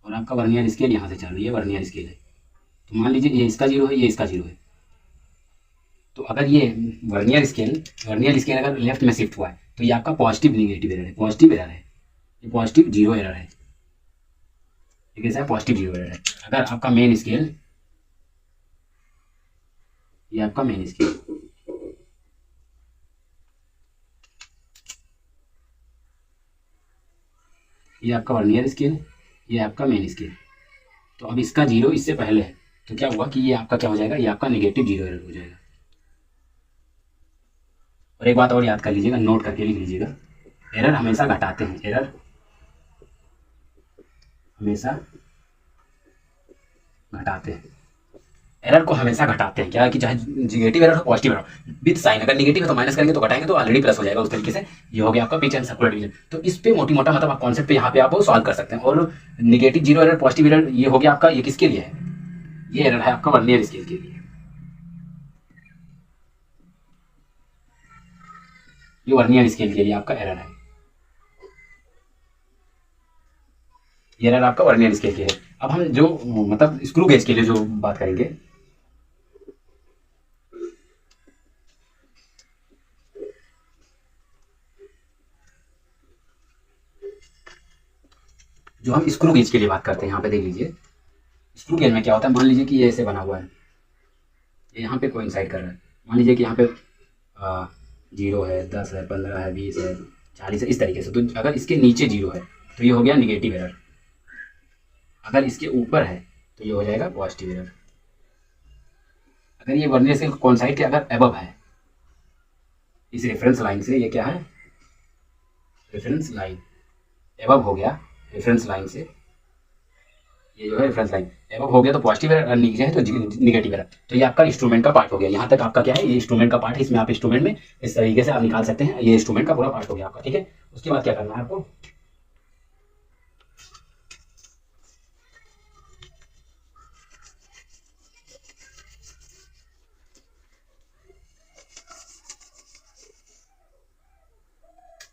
और आपका वर्नियर स्केल यहाँ से चल रही है, वर्नियर स्केल है। तो मान लीजिए ये इसका जीरो है, ये इसका जीरो है। तो अगर ये वर्नियर स्केल अगर लेफ्ट में शिफ्ट हुआ है तो ये आपका पॉजिटिव निगेटिव एरर है, पॉजिटिव एरर है, ये पॉजिटिव जीरो एरर है। ये कैसा है? पॉजिटिव जीरो एरर है। अगर आपका मेन स्केल, ये आपका मेन स्केल, ये आपका वर्नियर स्केल, ये आपका मेन स्केल। तो अब इसका जीरो इससे पहले है तो क्या हुआ कि ये आपका क्या हो जाएगा, ये आपका नेगेटिव जीरो एरर हो जाएगा। और एक बात और याद कर लीजिएगा, नोट करके लिख लीजिएगा, एरर हमेशा घटाते हैं, एरर हमेशा घटाते हैं, एरर को हमेशा घटाते हैं। क्या है कि चाहे नेगेटिव एरर हो पॉजिटिव एरर हो, विद साइन, अगर नेगेटिव है तो माइनस करेंगे तो घटाएंगे तो ऑलरेडी प्लस हो जाएगा। उस तरीके से ये हो गया आपका पिच एंड सर्कुलर डिवीजन। तो इस पे मोटी मोटा मतलब आप कॉन्सेप्ट पे यहाँ पे आप सॉल्व कर सकते हैं। और negative zero error, positive error, ये हो गया आपका, ये किसके लिए है? ये एरर है आपका वर्नियर स्केल के लिए, ये वर्नियर स्केल के लिए आपका एरर है, ये एरर आपका वर्नियर स्केल के है। अब हम जो मतलब स्क्रू गेज के लिए जो बात करेंगे, जो हम स्क्रू गेज के लिए बात करते हैं, यहाँ पे देख लीजिए स्क्रू गेज में क्या होता है। मान लीजिए कि ये ऐसे बना हुआ है, ये यहाँ पे कोइंसाइड कर रहा है। मान लीजिए कि यहाँ पे 0 है, 10 है, 15 है, 20 है, 40 है, इस तरीके से। तो अगर इसके नीचे 0 है तो ये हो गया निगेटिव एरर, अगर इसके ऊपर है तो ये हो जाएगा पॉजिटिव एरर। अगर ये वर्नियर स्केल कोइंसाइड के अगर अबव है, इस रेफरेंस लाइन से, ये क्या है? रेफरेंस लाइन एबव हो गया, रेफरेंस लाइन से ये जो है रेफरेंस लाइन एबव हो गया तो पॉजिटिव एरर, नीचे है तो निगेटिव एरर। तो ये आपका इंस्ट्रूमेंट का पार्ट हो गया। यहाँ तक आपका क्या है? ये इंस्ट्रूमेंट का पार्ट है। इसमें आप इंस्ट्रूमेंट में इस तरीके से आप निकाल सकते हैं, ये इंस्ट्रूमेंट का पूरा पार्ट हो गया आपका। ठीक है, उसके बाद क्या करना है आपको?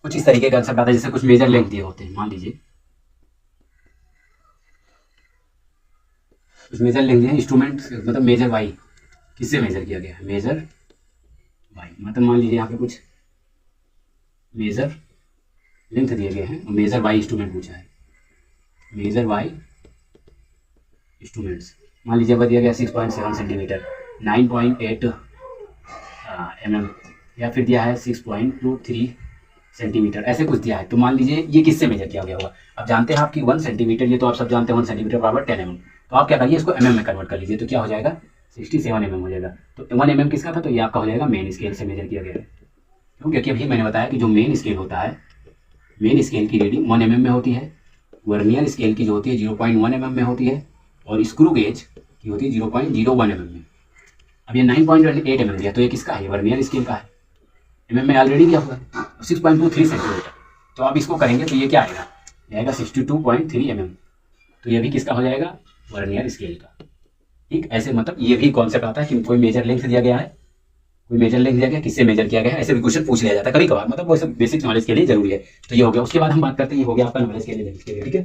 कुछ इस तरीके का कंसेप्ट आता है, जैसे कुछ मेजर लेंथ दिए होते हैं। मान लीजिए कुछ मेजर लेंथ दिए, इंस्ट्रूमेंट मतलब मेजर वाई, किससे मेजर किया गया है? Measure by. मतलब मान लीजिए यहाँ पे कुछ मेजर लेंथ दिए गए हैं, मेजर वाई इंस्ट्रूमेंट पूछा है, मेजर वाई इंस्ट्रूमेंट्स। मान लीजिए दिया गया 6.7 सेंटीमीटर, 9.8 mm, या फिर दिया है 6.23 सेंटीमीटर, ऐसे कुछ दिया है। तो मान लीजिए ये किससे मेजर किया गया होगा? अब जानते हैं आप कि 1 सेंटीमीटर, ये तो आप सब जानते हैं 1 सेंटीमीटर बराबर 10 mm। तो आप क्या करिए, इसको mm में कन्वर्ट कर लीजिए, तो क्या हो जाएगा? 67 mm हो जाएगा। तो 1 mm किसका था? तो ये आपका हो जाएगा मेन स्केल से मेजर किया गया है। क्यों? क्योंकि अभी मैंने बताया कि जो मेन स्केल होता है, मेन स्केल की रीडिंग 1 mm में होती है, वर्नियर स्केल की जो होती है 0.1 mm में होती है, और स्क्रू गेज की होती है 0.01 mm में। अब ये 9.8 mm दिया, तो ये किसका है? ये वर्नियर स्केल का है, mm में ऑलरेडी दिया हुआ है, 6.23 सेंटीमीटर। तो अब इसको करेंगे तो ये क्या आएगा? ये आएगा 62.3 mm। तो ये भी किसका हो जाएगा? वर्नियर स्केल का। ठीक, ऐसे मतलब ये भी कॉन्सेप्ट आता है कि कोई मेजर लेंथ दिया गया है, कोई मेजर लेंथ दिया गया, किससे मेजर किया गया है, ऐसे भी क्वेश्चन पूछ लिया जाता है कभी कभार, मतलब वो सब बेसिक नॉलेज के लिए जरूरी है। तो ये हो गया। उसके बाद हम बात करते हैं, ये हो गया आपका नॉलेज के लिए। ठीक है,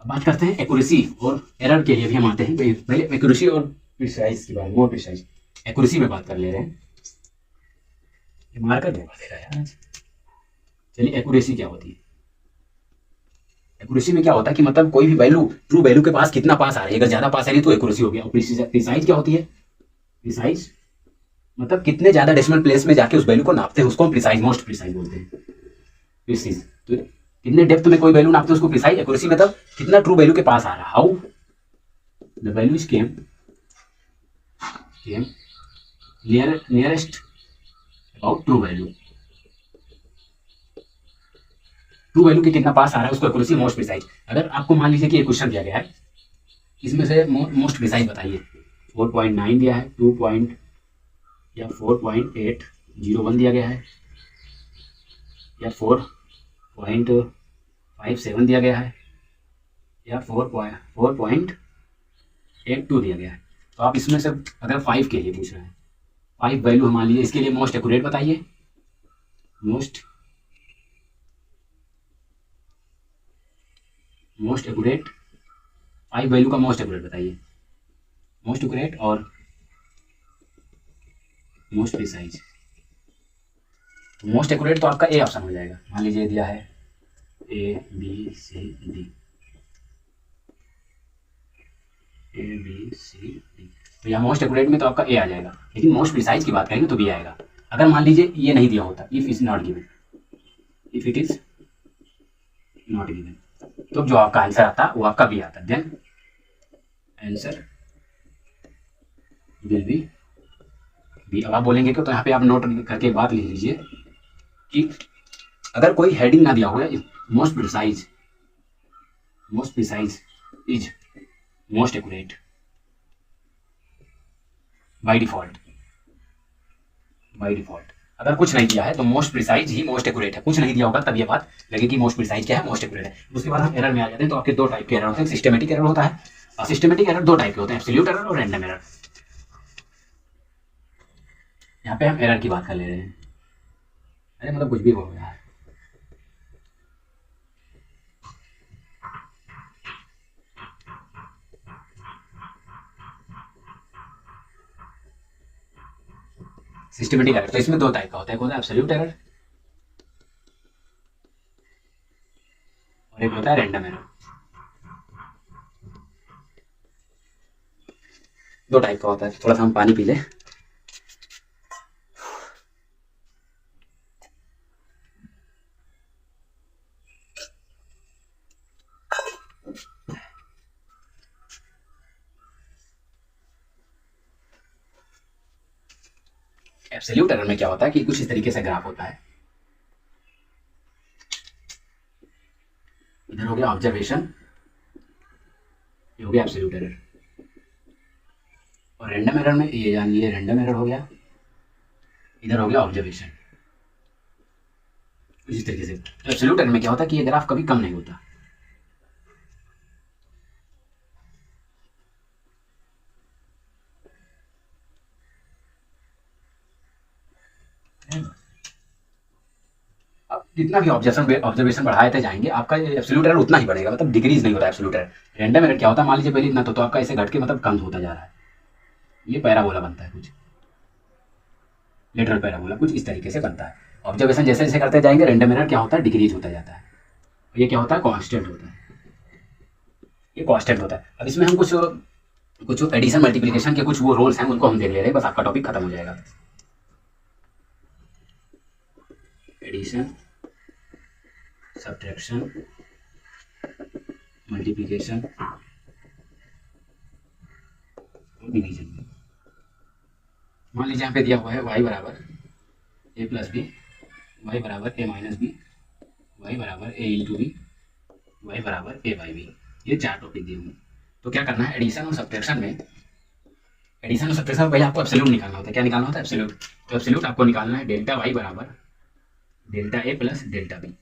अब बात करते हैं एक्यूरेसी और एरर के लिए भी हम आते हैं। पहले एक्यूरेसी और प्रिसाइज के बारे में, मोर प्रिसाइज एक्यूरेसी में बात कर ले रहे हैं। ये मार्कर धोखा दे रहा है यार। चलिए, एक्यूरेसी क्या होती है? एक्यूरेसी में क्या होता है कि मतलब कोई भी वैल्यू, ट्रू वैल्यू के पास कितना पास आ रही है, अगर ज्यादा पास आ रही है तो एक्यूरेसी हो गया। प्रिसाइज क्या होती है? प्रिसाइज मतलब कितने ज्यादा डेसिमल प्लेस में जाके उस वैल्यू को नापते हैं, उसको हम प्रिसाइज, मोस्ट प्रिसाइज बोलते हैं। प्रिसाइज तो कितने डेप्थ में कोई वैल्यू नापते हैं उसको प्रिसाइज। एक्यूरेसी मतलब कितना ट्रू वैल्यू के पास आ रहा है, how the value is came nearest about true value. True value के कितना पास आ रहा है उसको एक्यूरेसी, मोस्ट प्रिसाइज। अगर आपको मान लीजिए कि एक क्वेश्चन दिया गया है, इसमें से मोस्ट प्रिसाइज बताइए, 4.9 दिया है, 2 या 4.801 दिया गया है, या 4.57 दिया गया है, या 4.82 दिया गया है। तो आप इसमें से अगर 5 के लिए पूछ रहे हैं, 5 वैल्यू मान लीजिए, इसके लिए मोस्ट एक्यूरेट बताइए, most most accurate, I value का मोस्ट एक्यूरेट बताइए, मोस्ट एक्यूरेट और मोस्ट प्रिसाइज। मोस्ट एक्यूरेट तो आपका ए ऑप्शन हो जाएगा, मान लीजिए दिया है A B C D, A B C D, तो यहाँ मोस्ट एक्यूरेट में तो आपका ए आ जाएगा, लेकिन मोस्ट प्रिसाइज की बात करेंगे तो बी आएगा। अगर मान लीजिए ये नहीं दिया होता, if is not given, if it is not given, तो जो आपका आंसर आता वो आपका बी आता, then answer will be B. अब आप बोलेंगे क्यों, तो यहाँ पे आप नोट करके बात लिख लीजिए कि अगर कोई हेडिंग ना दिया होगा, most precise, most precise is most accurate by default, by default अगर कुछ नहीं दिया है तो मोस्ट प्रिसाइज ही मोस्ट एक्यूरेट है, कुछ नहीं दिया होगा तब ये बात लगे कि मोस्ट प्रिसाइज क्या है, मोस्ट एक्यूरेट है। उसके बाद हम एरर में आ जाते हैं, तो आपके दो टाइप के एरर होते हैं, सिस्टमेटिक एरर होता है, और सिस्टमेटिक एरर दो टाइप के होते हैं, एब्सोल्यूट एरर और रैंडम एरर। यहाँ पे हम एरर की बात कर ले रहे हैं, अरे मतलब कुछ भी हो गया है। सिस्टमेटिक एरर तो इसमें दो टाइप का होता है, एक होता है एब्सोल्यूट एरर और एक होता है रैंडम एरर। दो टाइप का होता है, थोड़ा सा हम पानी पी ले। एब्सोल्यूट एरर में क्या होता है कि कुछ इस तरीके से ग्राफ होता है, इधर हो गया ऑब्जर्वेशन, ये हो गया एब्सोल्यूट एरर, और रैंडम एरर में ये जान लीजिए रैंडम एरर हो गया, इधर हो गया ऑब्जर्वेशन, कुछ इस तरीके से। तो एब्सोल्यूट एरर में क्या होता है कि ये ग्राफ कभी कम नहीं होता, अब जितना भी ऑब्जर्वेशन बढ़ाते जाएंगे आपका एब्सोल्यूट एरर उतना ही बढ़ेगा, मतलब डिक्रीज नहीं होता एब्सोल्यूट एरर। रैंडम एरर क्या होता है, मान लीजिए पहले इतना तो आपका ऐसे घट के मतलब कम होता जा रहा है, ये पैराबोला बनता है, कुछ लेटरल पैराबोला कुछ इस तरीके से बनता है। ऑब्जर्वेशन जैसे जैसे करते जाएंगे रैंडम एरर क्या होता है, डिक्रीज होता जाता है, ये क्या होता है, कांस्टेंट होता है, ये कांस्टेंट होता है। अब इसमें हम कुछ एडिशन मल्टीप्लिकेशन के कुछ वो रोल्स हैं उनको हम देख ले रहे हैं, बस आपका टॉपिक खत्म हो जाएगा। Addition, subtraction, multiplication, division. मान लीजिए यहाँ पे दिया हुआ है y बराबर a प्लस बी, वाई बराबर a माइनस बी, वाई बराबर a इंटू बी, वाई बराबर a बाई बी, ये चार टॉपिक दिए होंगे। तो क्या करना है, एडिशन और सब्ट्रैक्शन में, एडिशन और सब्ट्रैक्शन में पहले आपको एब्सोल्यूट निकालना होता है। क्या निकालना होता है, एब्सोल्यूट। तो एब्सोल्यूट आपको निकालना है डेल्टा वाई बराबर delta A plus delta B,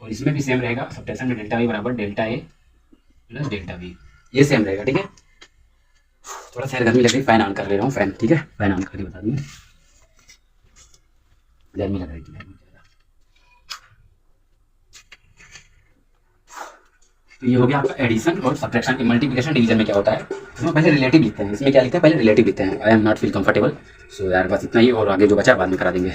और इसमें भी सेम रहेगा, सब्ट्रैक्शन में डेल्टा वाई बराबर delta A plus delta B, ये सेम रहेगा, ठीक है। थोड़ा सा गर्मी लग रही, फैन ऑन कर ले रहा हूँ, फैन, ठीक है, फैन ऑन करके बता दूँगा, गर्मी लग रही थी। तो ये हो गया आपका एडिशन और सब्ट्रैक्शन की। मल्टीप्लिकेशन डिवीजन में क्या होता है, इसमें पहले रिलेटिव लिखते हैं, इसमें क्या लिखते हैं, पहले रिलेटिव लिखते हैं। I am not feel comfortable, so यार बस इतना ही, और आगे जो बचा बाद में करा देंगे।